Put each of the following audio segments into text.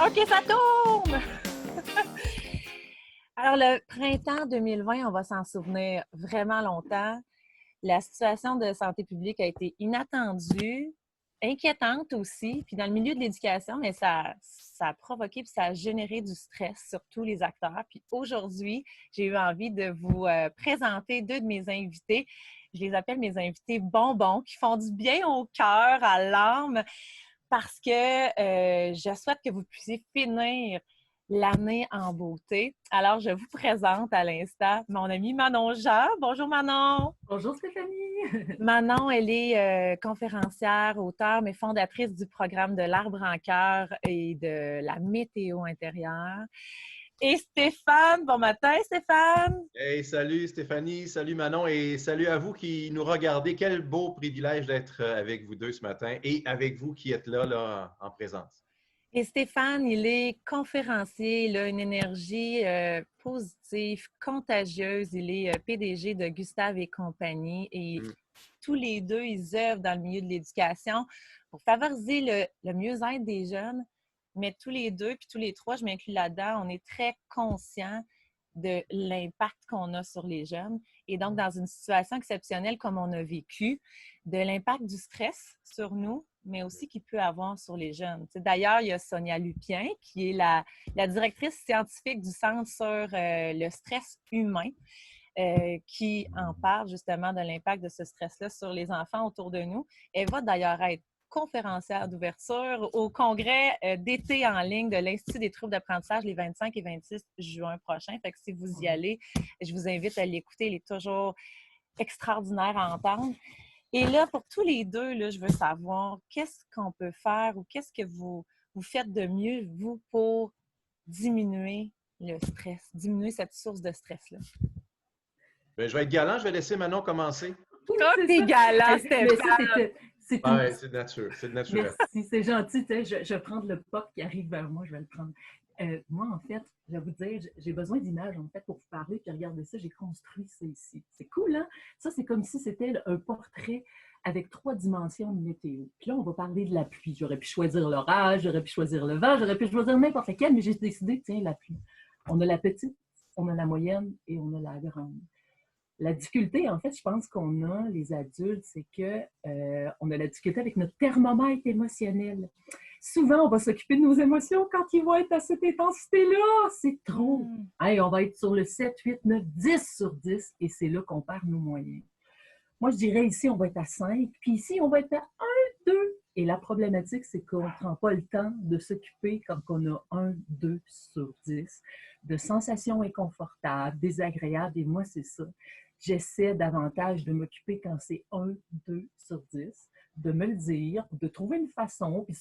OK, ça tourne! Alors, le printemps 2020, on va s'en souvenir vraiment longtemps. La situation de santé publique a été inattendue, inquiétante aussi. Puis dans le milieu de l'éducation, mais ça a provoqué puis ça a généré du stress sur tous les acteurs. Puis aujourd'hui, j'ai eu envie de vous présenter deux de mes invités. Je les appelle mes invités bonbons qui font du bien au cœur, à l'âme, parce que je souhaite que vous puissiez finir l'année en beauté. Alors, je vous présente à l'instant mon amie Manon Jean. Bonjour Manon! Bonjour Stéphanie! Manon, elle est conférencière, auteure, mais fondatrice du programme de l'Arbre en cœur et de la météo intérieure. Et Stéphane, bon matin Stéphane! Hey, salut Stéphanie, salut Manon et salut à vous qui nous regardez. Quel beau privilège d'être avec vous deux ce matin et avec vous qui êtes là en présence. Et Stéphane, il est conférencier, il a une énergie positive, contagieuse. Il est PDG de Gustave et compagnie et tous les deux, ils œuvrent dans le milieu de l'éducation pour favoriser le mieux-être des jeunes. Mais tous les deux, puis tous les trois, je m'inclus là-dedans, on est très conscients de l'impact qu'on a sur les jeunes. Et donc, dans une situation exceptionnelle comme on a vécu, de l'impact du stress sur nous, mais aussi qu'il peut avoir sur les jeunes. D'ailleurs, il y a Sonia Lupien, qui est la directrice scientifique du Centre sur le stress humain, qui en parle justement de l'impact de ce stress-là sur les enfants autour de nous. Elle va d'ailleurs être conférencière d'ouverture au congrès d'été en ligne de l'Institut des troubles d'apprentissage les 25 et 26 juin prochains. Fait que si vous y allez, je vous invite à l'écouter. Il est toujours extraordinaire à entendre. Et là, pour tous les deux, là, je veux savoir qu'est-ce qu'on peut faire ou qu'est-ce que vous faites de mieux, vous, pour diminuer le stress, diminuer cette source de stress-là. Bien, je vais être galant, je vais laisser Manon commencer. Oui, t'es galant, Stéphane! C'est de nature, c'est de naturel. Merci, c'est gentil. Je vais prendre le pop qui arrive vers moi, je vais le prendre. Moi, en fait, je vais vous dire, j'ai besoin d'images, en fait, pour vous parler, puis regardez ça, j'ai construit ça ici. C'est cool, hein? Ça, c'est comme si c'était un portrait avec 3 dimensions de météo. Puis là, on va parler de la pluie. J'aurais pu choisir l'orage, j'aurais pu choisir le vent, j'aurais pu choisir n'importe lequel, mais j'ai décidé, tiens, la pluie. On a la petite, on a la moyenne et on a la grande. La difficulté, en fait, je pense qu'on a, les adultes, c'est qu'on a la difficulté avec notre thermomètre émotionnel. Souvent, on va s'occuper de nos émotions quand ils vont être à cette intensité-là. C'est trop. Hey, on va être sur le 7, 8, 9, 10 sur 10 et c'est là qu'on perd nos moyens. Moi, je dirais ici, on va être à 5, puis ici, on va être à 1, 2. Et la problématique, c'est qu'on ne prend pas le temps de s'occuper quand on a 1, 2 sur 10, de sensations inconfortables, désagréables, et moi, c'est ça. J'essaie davantage de m'occuper quand c'est 1, 2 sur 10, de me le dire, de trouver une façon, puis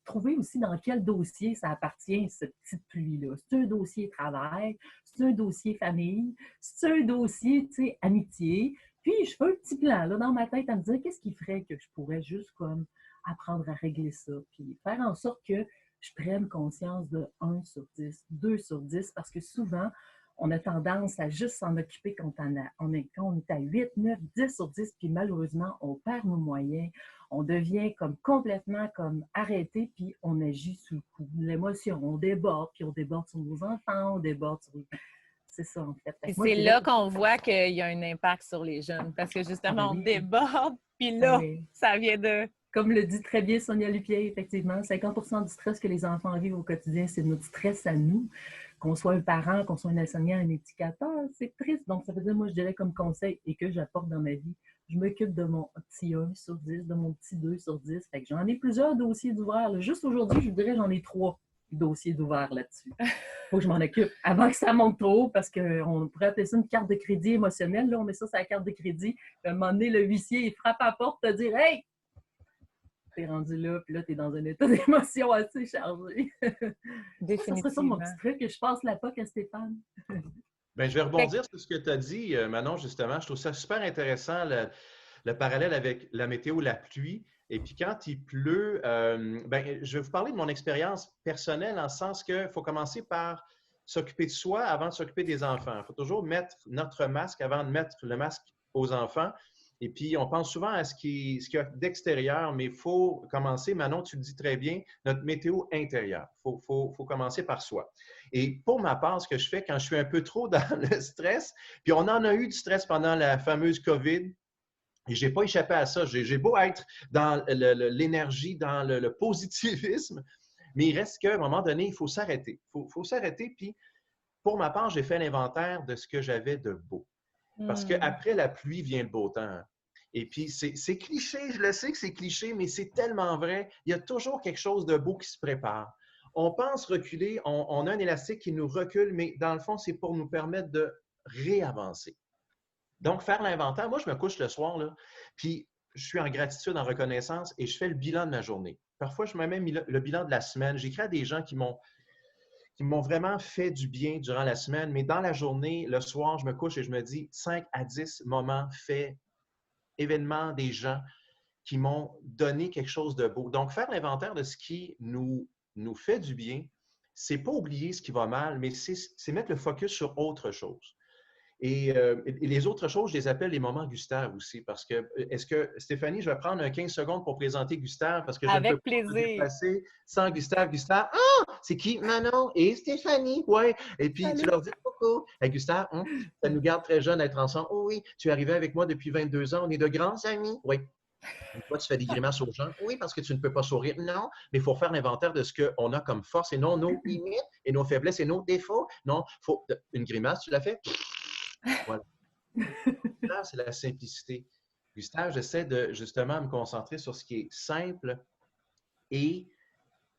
trouver aussi dans quel dossier ça appartient, cette petite pluie-là. C'est un dossier travail, c'est un dossier famille, c'est un dossier, tu sais, amitié. Puis, je fais un petit plan là, dans ma tête à me dire qu'est-ce qui ferait que je pourrais juste comme apprendre à régler ça, puis faire en sorte que je prenne conscience de 1 sur 10, 2 sur 10, parce que souvent, on a tendance à juste s'en occuper quand on est à 8, 9, 10 sur 10, puis malheureusement, on perd nos moyens, on devient comme complètement comme arrêté, puis on agit sous le coup de l'émotion, on déborde, puis on déborde sur nos enfants, on déborde sur... C'est ça, en fait. Et c'est là qu'on voit qu'il y a un impact sur les jeunes, parce que justement, on déborde, puis là, ça vient de... Comme le dit très bien Sonia Lupien, effectivement, 50% du stress que les enfants vivent au quotidien, c'est notre stress à nous. Qu'on soit un parent, qu'on soit un enseignant, un éducateur, c'est triste. Donc, ça veut dire, moi, je dirais comme conseil et que j'apporte dans ma vie, je m'occupe de mon petit 1 sur 10, de mon petit 2 sur 10. Fait que j'en ai plusieurs dossiers d'ouverts. Juste aujourd'hui, je vous dirais, j'en ai 3 dossiers d'ouverts là-dessus. Il faut que je m'en occupe avant que ça monte trop haut, parce qu'on pourrait appeler ça une carte de crédit émotionnelle. Là, on met ça sur la carte de crédit. Puis à un moment donné, le huissier, il frappe à la porte pour te dire « Hey! » T'es rendu là, puis là, t'es dans un état d'émotion assez chargé. Définitivement. Ça serait ça mon petit truc, que je passe la POC à Stéphane. Bien, je vais rebondir sur ce que tu as dit, Manon, justement. Je trouve ça super intéressant, le parallèle avec la météo, la pluie. Et puis quand il pleut, je vais vous parler de mon expérience personnelle, en le sens qu'il faut commencer par s'occuper de soi avant de s'occuper des enfants. Il faut toujours mettre notre masque avant de mettre le masque aux enfants. Et puis, on pense souvent à ce qu'il y a d'extérieur, mais il faut commencer, Manon, tu le dis très bien, notre météo intérieure. Il faut commencer par soi. Et pour ma part, ce que je fais quand je suis un peu trop dans le stress, puis on en a eu du stress pendant la fameuse COVID, et je n'ai pas échappé à ça. J'ai beau être dans l'énergie, dans le positivisme, mais il reste qu'à un moment donné, il faut s'arrêter. Il faut s'arrêter, puis pour ma part, j'ai fait l'inventaire de ce que j'avais de beau. Parce qu'après la pluie vient le beau temps. Et puis, c'est cliché, je le sais que c'est cliché, mais c'est tellement vrai. Il y a toujours quelque chose de beau qui se prépare. On pense reculer, on a un élastique qui nous recule, mais dans le fond, c'est pour nous permettre de réavancer. Donc, faire l'inventaire, moi, je me couche le soir, là, puis je suis en gratitude, en reconnaissance, et je fais le bilan de ma journée. Parfois, je me mets le bilan de la semaine. J'écris à des gens qui m'ont vraiment fait du bien durant la semaine, mais dans la journée, le soir, je me couche et je me dis 5 à 10 moments faits, événements des gens qui m'ont donné quelque chose de beau. Donc, faire l'inventaire de ce qui nous fait du bien, c'est pas oublier ce qui va mal, mais c'est mettre le focus sur autre chose. Et les autres choses, je les appelle les moments Gustave aussi, parce que, est-ce que, Stéphanie, je vais prendre 15 secondes pour présenter Gustave, parce que je ne peux Avec pas me plaisir. déplacer sans Gustave. Gustave, ah, c'est qui? Manon et Stéphanie, ouais. Et puis, tu Salut. leur dis, coucou. Hey, Gustave, ça nous garde très jeunes d'être ensemble. Oh oui, tu es arrivé avec moi depuis 22 ans, on est de grands amis. Oui. Toi, tu fais des grimaces aux gens. Oui, parce que tu ne peux pas sourire. Non, mais il faut faire l'inventaire de ce qu'on a comme force et non nos limites et nos faiblesses et nos défauts. Non, faut une grimace, tu l'as fait? Voilà. Gustave, c'est la simplicité. Gustave, j'essaie de justement me concentrer sur ce qui est simple et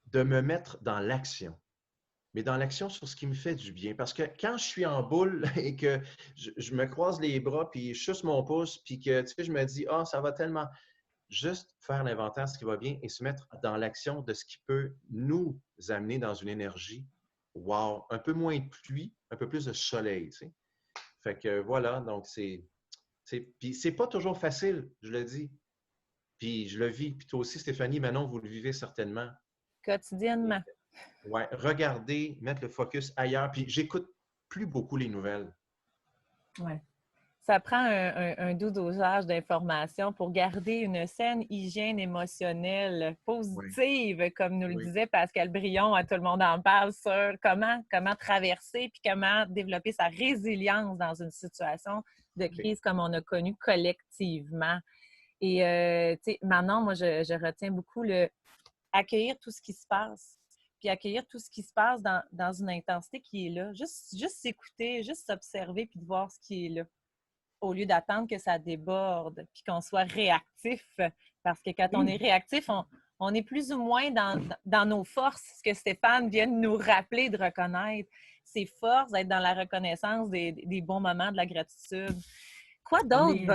de me mettre dans l'action. Mais dans l'action sur ce qui me fait du bien. Parce que quand je suis en boule et que je me croise les bras, puis je suce mon pouce, puis que tu sais, je me dis, ah, ça va tellement. Juste faire l'inventaire de ce qui va bien et se mettre dans l'action de ce qui peut nous amener dans une énergie. Wow! Un peu moins de pluie, un peu plus de soleil, tu sais. Fait que voilà, donc puis c'est pas toujours facile, je le dis. Puis je le vis. Puis toi aussi, Stéphanie, Manon, vous le vivez certainement. Quotidiennement. Ouais, regardez, mettre le focus ailleurs. Puis j'écoute plus beaucoup les nouvelles. Ouais. Ça prend un doux dosage d'informations pour garder une saine hygiène émotionnelle Oui, positive, comme nous le oui. disait Pascal Brion, à Tout le monde en parle, sur comment traverser puis comment développer sa résilience dans une situation de OK. crise comme on a connu collectivement. Et tu sais, maintenant, moi, je retiens beaucoup accueillir tout ce qui se passe, puis accueillir tout ce qui se passe dans une intensité qui est là. Juste s'écouter, juste s'observer puis de voir ce qui est là au lieu d'attendre que ça déborde, puis qu'on soit réactif. Parce que quand on est réactif, on est plus ou moins dans nos forces, ce que Stéphane vient de nous rappeler, de reconnaître ses forces, d'être dans la reconnaissance des bons moments, de la gratitude. Quoi On d'autre?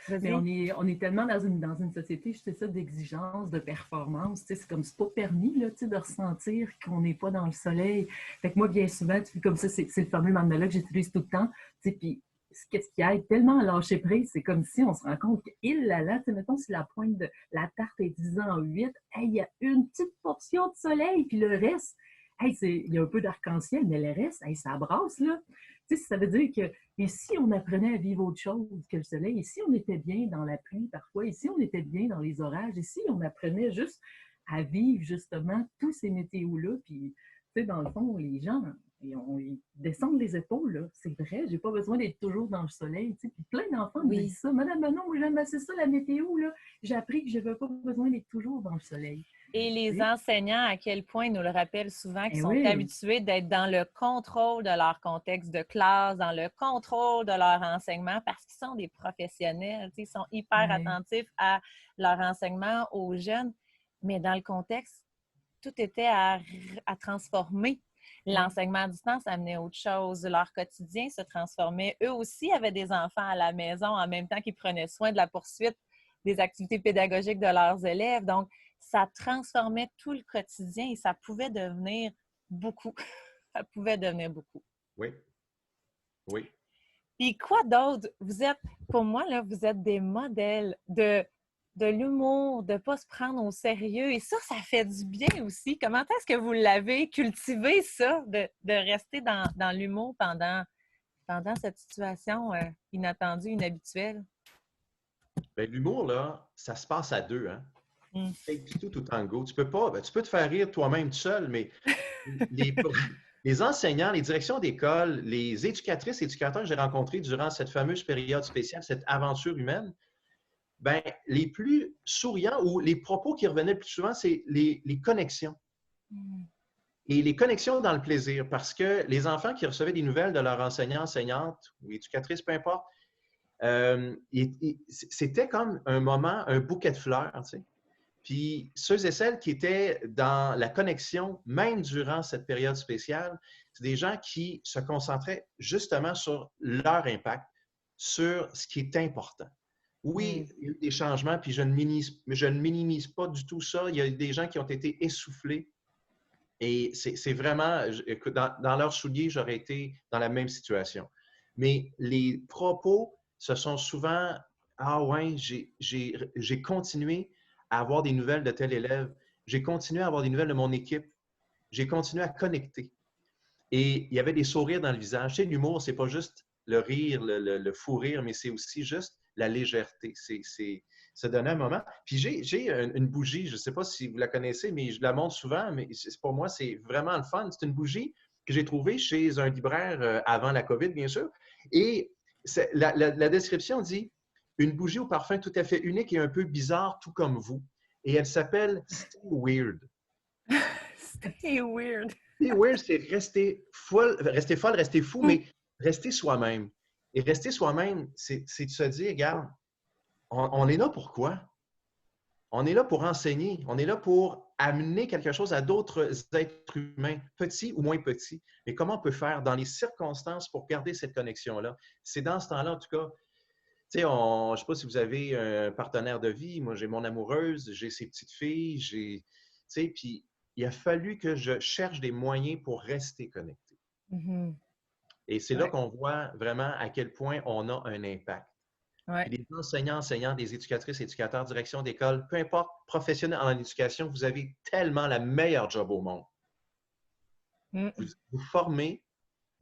est, mais on est tellement dans une société, je sais ça, d'exigence, de performance. Tu sais, c'est comme c'est pas permis là, tu sais, de ressentir qu'on n'est pas dans le soleil. Fait que moi, bien souvent, tu fais comme ça, c'est le fameux mandala que j'utilise tout le temps. Tu sais, puis qu'est-ce qui aide tellement à lâcher prise, c'est comme si on se rend compte que, il là là, tu sais, mettons, si la pointe de la tarte est 10 en 8, hey, il y a une petite portion de soleil, puis le reste, hey, il y a un peu d'arc-en-ciel, mais le reste, hey, ça brasse, là. Tu sais, ça veut dire que, et si on apprenait à vivre autre chose que le soleil, et si on était bien dans la pluie parfois, et si on était bien dans les orages, et si on apprenait juste à vivre justement tous ces météos-là, puis, tu sais, dans le fond, les gens, ils descendent les épaules, là. C'est vrai, j'ai pas besoin d'être toujours dans le soleil, tu sais. Puis plein d'enfants me disent ça. Madame Manon, j'aime assez ça, la météo, là. J'ai appris que je n'avais pas besoin d'être toujours dans le soleil. Et les enseignants, à quel point ils nous le rappellent souvent, qu'ils Eh sont oui, habitués d'être dans le contrôle de leur contexte de classe, dans le contrôle de leur enseignement, parce qu'ils sont des professionnels, ils sont hyper ouais. attentifs à leur enseignement aux jeunes, mais dans le contexte, tout était à transformer. Ouais. L'enseignement à distance amenait autre chose. Leur quotidien se transformait. Eux aussi avaient des enfants à la maison en même temps qu'ils prenaient soin de la poursuite des activités pédagogiques de leurs élèves. Donc, ça transformait tout le quotidien et ça pouvait devenir beaucoup. Ça pouvait devenir beaucoup. Oui, oui. Puis quoi d'autre? Vous êtes, pour moi, là, vous êtes des modèles de l'humour, de ne pas se prendre au sérieux. Et ça fait du bien aussi. Comment est-ce que vous l'avez cultivé, ça, de rester dans l'humour pendant cette situation inattendue, inhabituelle? Ben, l'humour, là, ça se passe à deux, hein? Mm. Take two to tango. Tu peux pas, ben, tu peux te faire rire toi-même tout seul, mais les, les enseignants, les directions d'école, les éducatrices et éducateurs que j'ai rencontrés durant cette fameuse période spéciale, cette aventure humaine, ben, les plus souriants ou les propos qui revenaient le plus souvent, c'est les connexions. Mm. Et les connexions dans le plaisir, parce que les enfants qui recevaient des nouvelles de leur enseignant, enseignante ou éducatrice, peu importe, c'était comme un moment, un bouquet de fleurs, tu sais. Puis ceux et celles qui étaient dans la connexion, même durant cette période spéciale, c'est des gens qui se concentraient justement sur leur impact, sur ce qui est important. Oui, Mm. il y a eu des changements, puis je ne minimise pas du tout ça. Il y a des gens qui ont été essoufflés. Et c'est vraiment, écoute, dans leurs souliers, j'aurais été dans la même situation. Mais les propos, ce sont souvent, ah ouais, j'ai continué à avoir des nouvelles de tel élève, j'ai continué à avoir des nouvelles de mon équipe, j'ai continué à connecter. Et il y avait des sourires dans le visage. Tu sais, l'humour, c'est pas juste le rire, le fou rire, mais c'est aussi juste la légèreté. C'est se donner un moment. Puis j'ai une bougie, je ne sais pas si vous la connaissez, mais je la montre souvent, mais pour moi, c'est vraiment le fun. C'est une bougie que j'ai trouvée chez un libraire avant la COVID, bien sûr. Et la description dit une bougie au parfum tout à fait unique et un peu bizarre, tout comme vous. Et elle s'appelle Stay Weird. C'était weird. Stay weird, c'est rester folle, rester fou, Mm. mais rester soi-même. Et rester soi-même, c'est de se dire, regarde, on est là pour quoi? On est là pour enseigner, on est là pour amener quelque chose à d'autres êtres humains, petits ou moins petits. Mais comment on peut faire dans les circonstances pour garder cette connexion-là? C'est dans ce temps-là, en tout cas, tu sais, je ne sais pas si vous avez un partenaire de vie. Moi, j'ai mon amoureuse, j'ai ses petites filles, tu sais, puis il a fallu que je cherche des moyens pour rester connecté. Mhm. Et c'est là Ouais. qu'on voit vraiment à quel point on a un impact. Ouais. Puis les enseignants, enseignants, des éducatrices, éducateurs, direction d'école, peu importe, professionnels en éducation, vous avez tellement la meilleure job au monde. Mm. Vous formez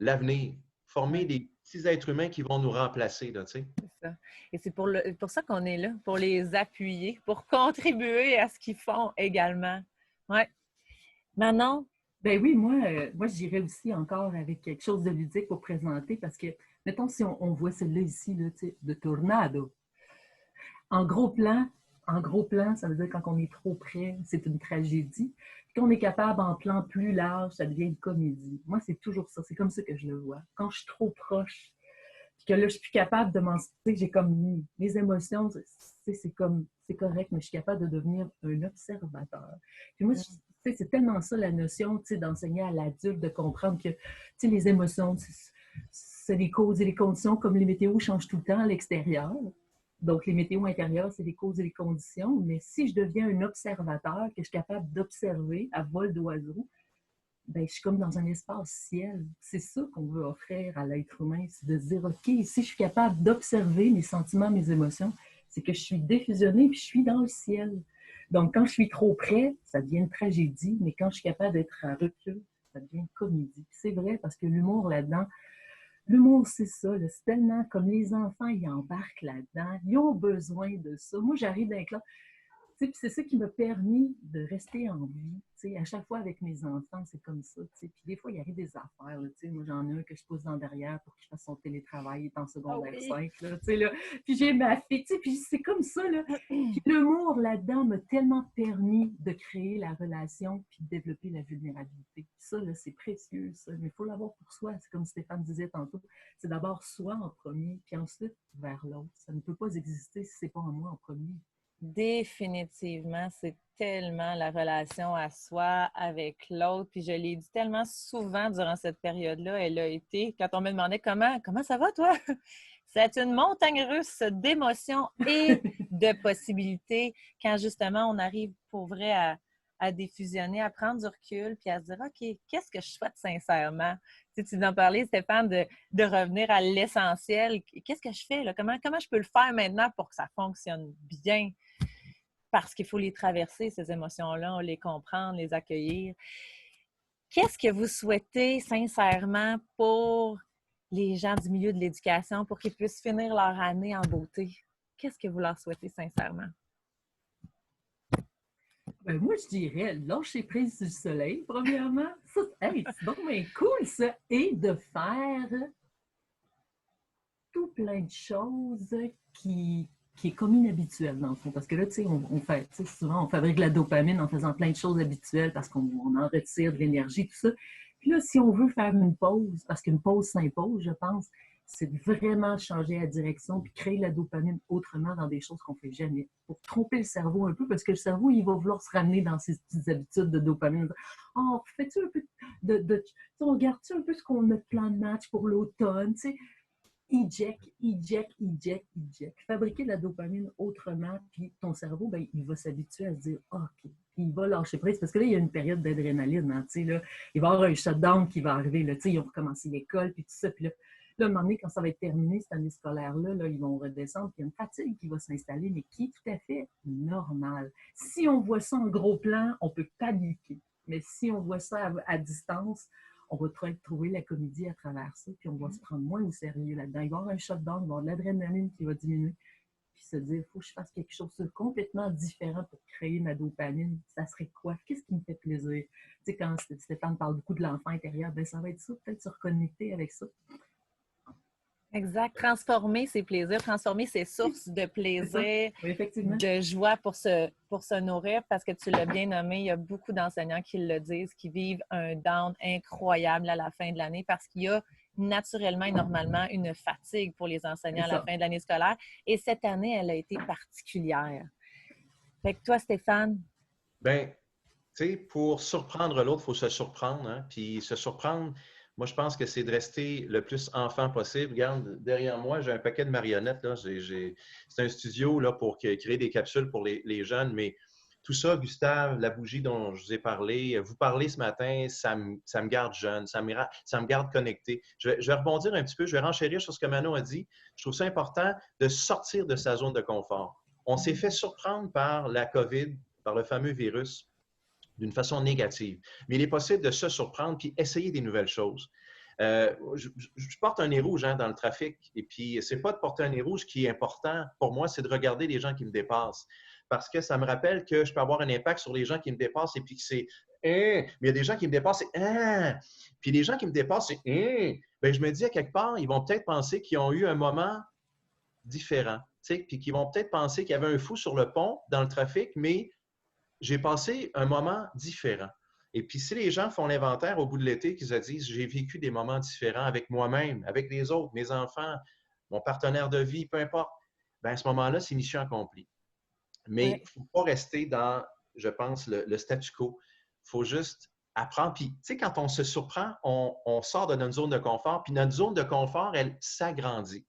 l'avenir, formez Ouais, des petits êtres humains qui vont nous remplacer, là, tu sais. c'est ça. Et c'est pour ça qu'on est là, pour les appuyer, pour contribuer à ce qu'ils font également. Ouais. Manon? Ben oui, moi j'irais aussi encore avec quelque chose de ludique pour présenter parce que, mettons, si on voit celle-là ici, là, de Tornado. En gros plan, en gros plan, ça veut dire quand on est trop près, c'est une tragédie. Puis quand on est capable en plan plus large, ça devient une comédie. Moi, c'est toujours ça. C'est comme ça que je le vois. Quand je suis trop proche, puis que là, je suis plus capable de m'en... J'ai comme... Les émotions, c'est comme... C'est correct, mais je suis capable de devenir un observateur. Puis moi, c'est tellement ça la notion d'enseigner à l'adulte, de comprendre que les émotions, c'est les causes et les conditions, comme les météos changent tout le temps à l'extérieur. Donc, les météos intérieures, c'est les causes et les conditions. Mais si je deviens un observateur, que je suis capable d'observer à vol d'oiseau, ben, je suis comme dans un espace ciel. C'est ça qu'on veut offrir à l'être humain, c'est de se dire, OK, si je suis capable d'observer mes sentiments, mes émotions, c'est que je suis défusionnée puis je suis dans le ciel. Donc, quand je suis trop près, ça devient une tragédie, mais quand je suis capable d'être à recul, ça devient une comédie. C'est vrai, parce que l'humour là-dedans, l'humour, c'est ça, c'est tellement comme les enfants, ils embarquent là-dedans, ils ont besoin de ça. Moi, j'arrive d'un club, c'est ça qui m'a permis de rester en vie. À chaque fois avec mes enfants, c'est comme ça. Puis des fois, il arrive des affaires. Là, moi, j'en ai un que je pousse dans derrière pour qu'il fasse son télétravail, il est en Ah secondaire oui. 5. Là. Puis j'ai ma fille, puis c'est comme ça. Là. Puis l'humour là-dedans m'a tellement permis de créer la relation puis de développer la vulnérabilité. Puis ça, là, c'est précieux, ça. Mais il faut l'avoir pour soi. C'est comme Stéphane disait tantôt. C'est d'abord soi en premier, puis ensuite vers l'autre. Ça ne peut pas exister si ce n'est pas en moi en premier. Définitivement, c'est tellement la relation à soi avec l'autre. Puis je l'ai dit tellement souvent durant cette période-là, elle a été, quand on me demandait comment ça va, toi? C'est une montagne russe d'émotions et de possibilités quand justement on arrive pour vrai à défusionner, à prendre du recul, puis à se dire, OK, qu'est-ce que je souhaite sincèrement? Tu en parlais, Stéphane, de revenir à l'essentiel. Qu'est-ce que je fais là? Comment je peux le faire maintenant pour que ça fonctionne bien? Parce qu'il faut les traverser, ces émotions-là, les comprendre, les accueillir. Qu'est-ce que vous souhaitez sincèrement pour les gens du milieu de l'éducation pour qu'ils puissent finir leur année en beauté? qu'est-ce que vous leur souhaitez sincèrement? Ben, moi, je dirais lâcher prise du soleil, premièrement. Ça, hey, c'est donc bien cool, ça. Et de faire tout plein de choses qui est comme inhabituel, dans le fond. Parce que là, tu sais, on fait, tu sais, souvent, on fabrique de la dopamine en faisant plein de choses habituelles parce qu'on en retire de l'énergie, tout ça. Puis là, si on veut faire une pause, parce qu'une pause s'impose, je pense, c'est de vraiment changer la direction puis créer la dopamine autrement dans des choses qu'on ne fait jamais. Pour tromper le cerveau un peu, parce que le cerveau, il va vouloir se ramener dans ses petites habitudes de dopamine. Oh, fais-tu un peu on regarde-tu un peu ce qu'on a de plan de match pour l'automne, tu sais? Eject. Fabriquer de la dopamine autrement, puis ton cerveau, ben, il va s'habituer à se dire ah, OK, puis il va lâcher prise. Parce que là, il y a une période d'adrénaline. Hein, là, il va y avoir un shutdown qui va arriver. Là, ils ont recommencé l'école, puis tout ça. Puis là, à un moment donné, quand ça va être terminé, cette année scolaire-là, là, ils vont redescendre, puis il y a une fatigue qui va s'installer, mais qui est tout à fait normale. Si on voit ça en gros plan, on peut paniquer. Mais si on voit ça à distance, on va trouver la comédie à travers ça, puis on va se prendre moins au sérieux là-dedans. Il va y avoir un shutdown, il va y avoir de l'adrénaline qui va diminuer, puis se dire, il faut que je fasse quelque chose de complètement différent pour créer ma dopamine. Ça serait quoi? Qu'est-ce qui me fait plaisir? Tu sais, quand Stéphane parle beaucoup de l'enfant intérieur, ben ça va être ça, peut-être se reconnecter avec ça. Exact. Transformer ses plaisirs, transformer ses sources de plaisir, oui, de joie pour se nourrir, parce que tu l'as bien nommé, il y a beaucoup d'enseignants qui le disent, qui vivent un down incroyable à la fin de l'année parce qu'il y a naturellement et normalement une fatigue pour les enseignants à la fin de l'année scolaire. Et cette année, elle a été particulière. Fait que toi, Stéphane? Bien, tu sais, pour surprendre l'autre, il faut se surprendre. Hein? Puis se surprendre, moi, je pense que c'est de rester le plus enfant possible. Regarde, derrière moi, j'ai un paquet de marionnettes. Là. C'est un studio là, pour créer des capsules pour les jeunes. Mais tout ça, Gustave, la bougie dont je vous ai parlé, vous parlez ce matin, ça me garde jeune, ça me garde connecté. Je vais rebondir un petit peu, je vais renchérir sur ce que Manon a dit. Je trouve ça important de sortir de sa zone de confort. On s'est fait surprendre par la COVID, par le fameux virus, d'une façon négative. Mais il est possible de se surprendre puis essayer des nouvelles choses. Je porte un nez rouge dans le trafic et puis c'est pas de porter un nez rouge qui est important pour moi, c'est de regarder les gens qui me dépassent parce que ça me rappelle que je peux avoir un impact sur les gens qui me dépassent et puis que c'est mais il y a des gens qui me dépassent, c'est puis les gens qui me dépassent, c'est ben, je me dis à quelque part, ils vont peut-être penser qu'ils ont eu un moment différent, puis qu'ils vont peut-être penser qu'il y avait un fou sur le pont dans le trafic, mais j'ai passé un moment différent. Et puis, si les gens font l'inventaire au bout de l'été, qu'ils se disent, j'ai vécu des moments différents avec moi-même, avec les autres, mes enfants, mon partenaire de vie, peu importe, bien, à ce moment-là, c'est mission accomplie. Mais il ne faut pas rester dans, je pense, le statu quo. Il faut juste apprendre. Puis, tu sais, quand on se surprend, on sort de notre zone de confort, puis notre zone de confort, elle s'agrandit.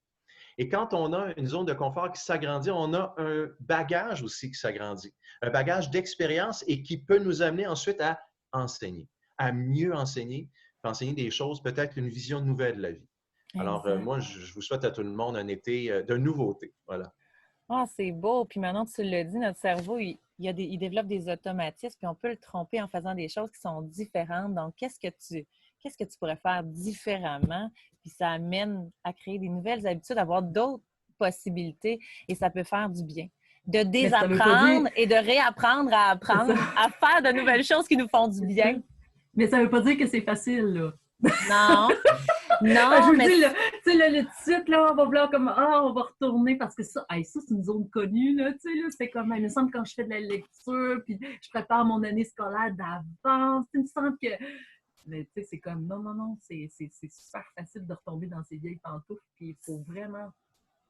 Et quand on a une zone de confort qui s'agrandit, on a un bagage aussi qui s'agrandit, un bagage d'expérience et qui peut nous amener ensuite à enseigner, à mieux enseigner, puis enseigner des choses, peut-être une vision nouvelle de la vie. Alors, moi, je vous souhaite à tout le monde un été de nouveautés. Voilà. Ah, c'est beau. Puis maintenant, tu le dis, notre cerveau, il développe des automatismes, puis on peut le tromper en faisant des choses qui sont différentes. Donc, qu'est-ce que tu pourrais faire différemment? Puis ça amène à créer des nouvelles habitudes, à avoir d'autres possibilités, et ça peut faire du bien. De désapprendre et de réapprendre à apprendre, à faire de nouvelles choses qui nous font du bien. Mais ça ne veut pas dire que c'est facile, là. Non. Non, je vous dis, là, tu sais, là, tout de suite, là, on va vouloir comme, on va retourner parce que ça, c'est une zone connue, là, tu sais, là, c'est comme, il me semble quand je fais de la lecture, puis je prépare mon année scolaire d'avance, il me semble que, mais tu sais, c'est comme, non, c'est super facile de retomber dans ces vieilles pantoufles, puis il faut vraiment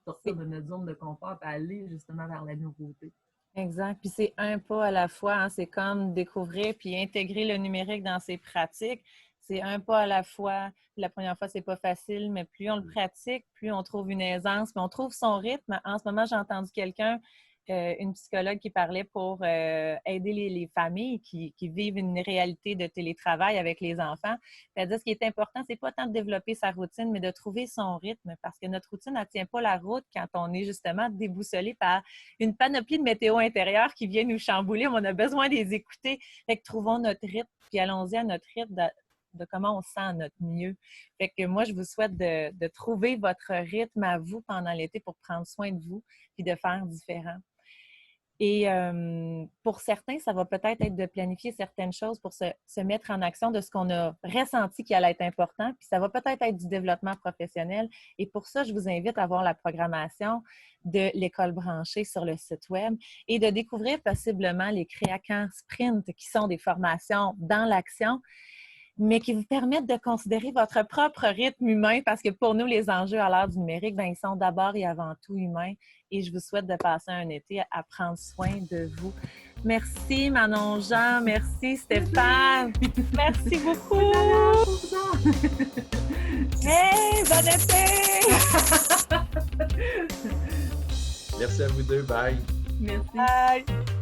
sortir de notre zone de confort et aller justement vers la nouveauté. Exact. Puis c'est un pas à la fois. Hein. C'est comme découvrir puis intégrer le numérique dans ses pratiques. C'est un pas à la fois. La première fois, c'est pas facile, mais plus on le pratique, plus on trouve une aisance, puis on trouve son rythme. En ce moment, j'ai entendu quelqu'un, une psychologue qui parlait pour aider les familles qui vivent une réalité de télétravail avec les enfants. Elle dit ce qui est important, c'est pas tant de développer sa routine, mais de trouver son rythme, parce que notre routine, elle ne tient pas la route quand on est justement déboussolé par une panoplie de météo intérieure qui vient nous chambouler. On a besoin de les écouter. Fait que trouvons notre rythme, puis allons-y à notre rythme de comment on se sent à notre mieux. Fait que moi, je vous souhaite de trouver votre rythme à vous pendant l'été pour prendre soin de vous puis de faire différent. Et pour certains, ça va peut-être être de planifier certaines choses pour se mettre en action de ce qu'on a ressenti qui allait être important, puis ça va peut-être être du développement professionnel. Et pour ça, je vous invite à voir la programmation de l'École branchée sur le site Web et de découvrir possiblement les Créacamp Sprint, qui sont des formations dans l'action, mais qui vous permettent de considérer votre propre rythme humain, parce que pour nous, les enjeux à l'ère du numérique, bien, ils sont d'abord et avant tout humains. Et je vous souhaite de passer un été à prendre soin de vous. Merci Manon-Jean, merci Stéphane, merci beaucoup. Hey, bon été! Merci à vous deux, bye! Merci. Bye!